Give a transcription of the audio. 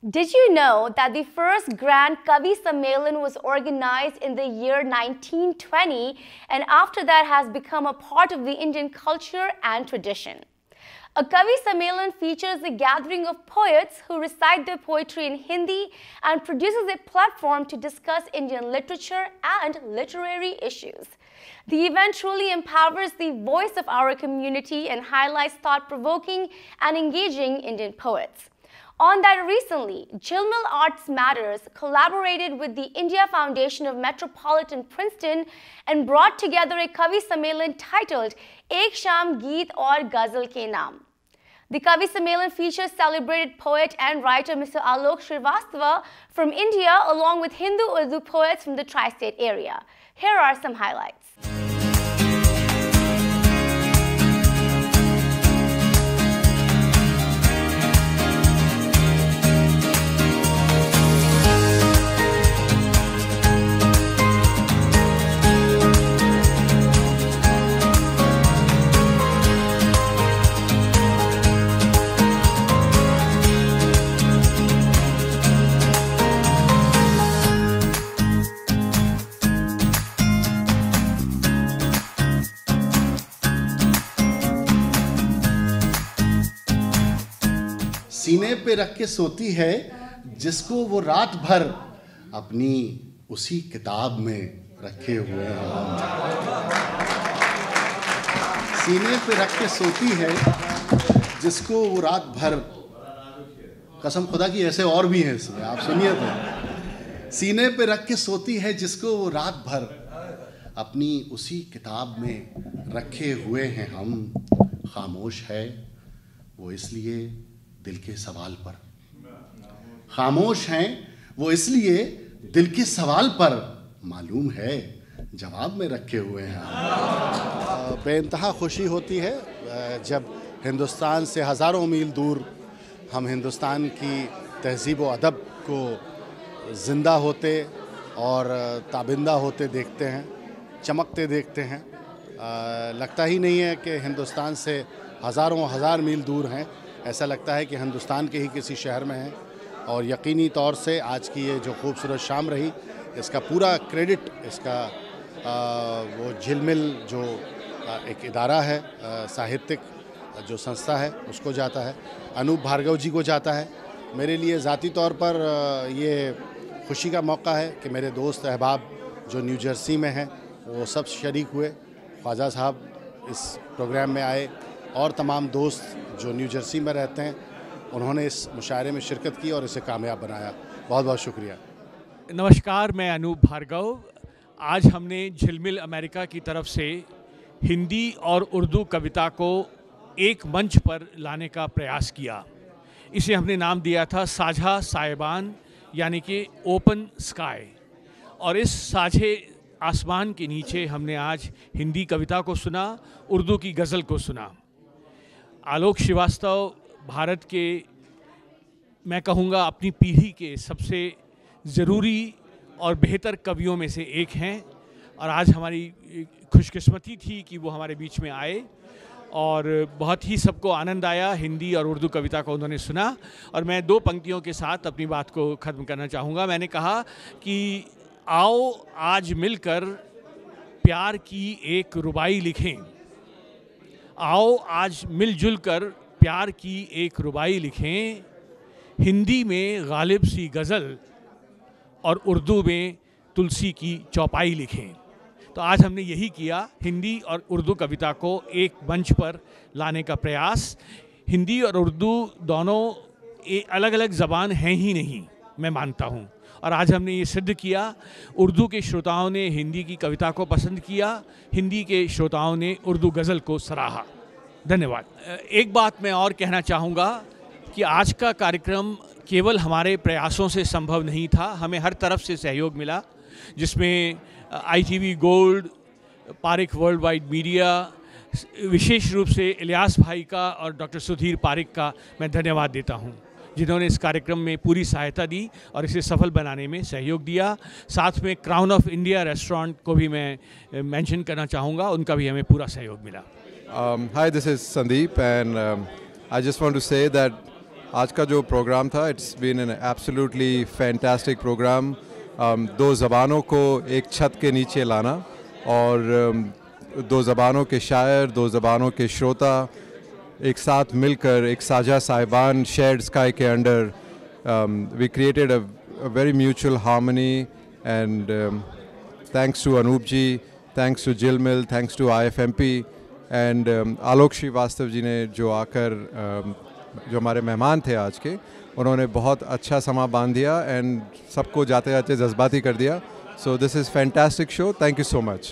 Did you know that the first Grand Kavi Sammelan was organized in the year 1920 and after that has become a part of the Indian culture and tradition? A Kavi Sammelan features a gathering of poets who recite their poetry in Hindi and produces a platform to discuss Indian literature and literary issues. The event truly empowers the voice of our community and highlights thought-provoking and engaging Indian poets. On that recently, Jhilmil Arts Matters collaborated with the India Foundation of Metropolitan Princeton and brought together a Kavi Sammelan titled Ek Sham Geet Aur Ghazal Ke Naam. The Kavi Sammelan features celebrated poet and writer Mr. Alok Srivastava from India along with Hindu-Urdu poets from the tri-state area. Here are some highlights. सीने पे रख के सोती है जिसको वो रात भर अपनी उसी किताब में रखे हुए हैं। सीने पे रख के सोती है जिसको वो रात भर, कसम खुदा की ऐसे और भी हैं इसमें, आप सुनिए तो। सीने पे रख के सोती है जिसको वो रात भर अपनी उसी किताब में रखे हुए हैं हम। खामोश है वो इसलिए दिल के सवाल पर, खामोश हैं वो इसलिए दिल के सवाल पर, मालूम है जवाब में रखे हुए हैं। बेइंतहा खुशी होती है जब हिंदुस्तान से हज़ारों मील दूर हम हिंदुस्तान की तहज़ीब व अदब को ज़िंदा होते और ताबिंदा होते देखते हैं, चमकते देखते हैं। लगता ही नहीं है कि हिंदुस्तान से हज़ार मील दूर हैं, ऐसा लगता है कि हिंदुस्तान के ही किसी शहर में हैं। और यकीनी तौर से आज की ये जो खूबसूरत शाम रही, इसका पूरा क्रेडिट इसका वो झिलमिल जो एक इदारा है, साहित्यिक जो संस्था है, उसको जाता है, अनूप भार्गव जी को जाता है। मेरे लिए ज़ाती तौर पर ये खुशी का मौका है कि मेरे दोस्त अहबाब जो न्यू जर्सी में हैं वो सब शरीक हुए। ख्वाजा साहब इस प्रोग्राम में आए और तमाम दोस्त जो न्यू जर्सी में रहते हैं उन्होंने इस मुशायरे में शिरकत की और इसे कामयाब बनाया। बहुत बहुत शुक्रिया। नमस्कार, मैं अनूप भार्गव। आज हमने झिलमिल अमेरिका की तरफ से हिंदी और उर्दू कविता को एक मंच पर लाने का प्रयास किया। इसे हमने नाम दिया था साझा सायबान, यानी कि ओपन स्काई। और इस साझे आसमान के नीचे हमने आज हिंदी कविता को सुना, उर्दू की गज़ल को सुना। आलोक श्रीवास्तव भारत के, मैं कहूँगा अपनी पीढ़ी के सबसे ज़रूरी और बेहतर कवियों में से एक हैं और आज हमारी खुशकिस्मती थी कि वो हमारे बीच में आए और बहुत ही सबको आनंद आया। हिंदी और उर्दू कविता को उन्होंने सुना और मैं दो पंक्तियों के साथ अपनी बात को ख़त्म करना चाहूँगा। मैंने कहा कि आओ आज मिलकर प्यार की एक रुबाई लिखें, आओ आज मिलजुल कर प्यार की एक रुबाई लिखें, हिंदी में गालिब सी गज़ल और उर्दू में तुलसी की चौपाई लिखें। तो आज हमने यही किया, हिंदी और उर्दू कविता को एक मंच पर लाने का प्रयास। हिंदी और उर्दू दोनों अलग अलग ज़बान हैं ही नहीं, मैं मानता हूँ, और आज हमने ये सिद्ध किया। उर्दू के श्रोताओं ने हिंदी की कविता को पसंद किया, हिंदी के श्रोताओं ने उर्दू गज़ल को सराहा। धन्यवाद। एक बात मैं और कहना चाहूँगा कि आज का कार्यक्रम केवल हमारे प्रयासों से संभव नहीं था, हमें हर तरफ से सहयोग मिला, जिसमें ITV gold, Parik world wide media, विशेष रूप से इलियास भाई का और डॉक्टर सुधीर पारिक का मैं धन्यवाद देता हूँ, जिन्होंने इस कार्यक्रम में पूरी सहायता दी और इसे सफल बनाने में सहयोग दिया। साथ में क्राउन ऑफ इंडिया रेस्टोरेंट को भी मैं मेंशन करना चाहूँगा, उनका भी हमें पूरा सहयोग मिला। Hi, this is Sandeep and I just want to say that आज का जो प्रोग्राम था, it's been an absolutely fantastic programme. दो ज़बानों को एक छत के नीचे लाना और दो ज़बानों के शायर, दो ज़बानों के श्रोता एक साथ मिलकर एक साझा साहिबान शेयर्ड स्काई के under we created a very mutual harmony. And thanks to Anoop ji, thanks to Jhilmil, thanks to IFMP and Alok Srivastava ji ने जो आकर जो हमारे मेहमान थे आज के, उन्होंने बहुत अच्छा समा बांध दिया एंड सबको जाते जाते जज्बाती कर दिया। So this is fantastic show, thank you so much.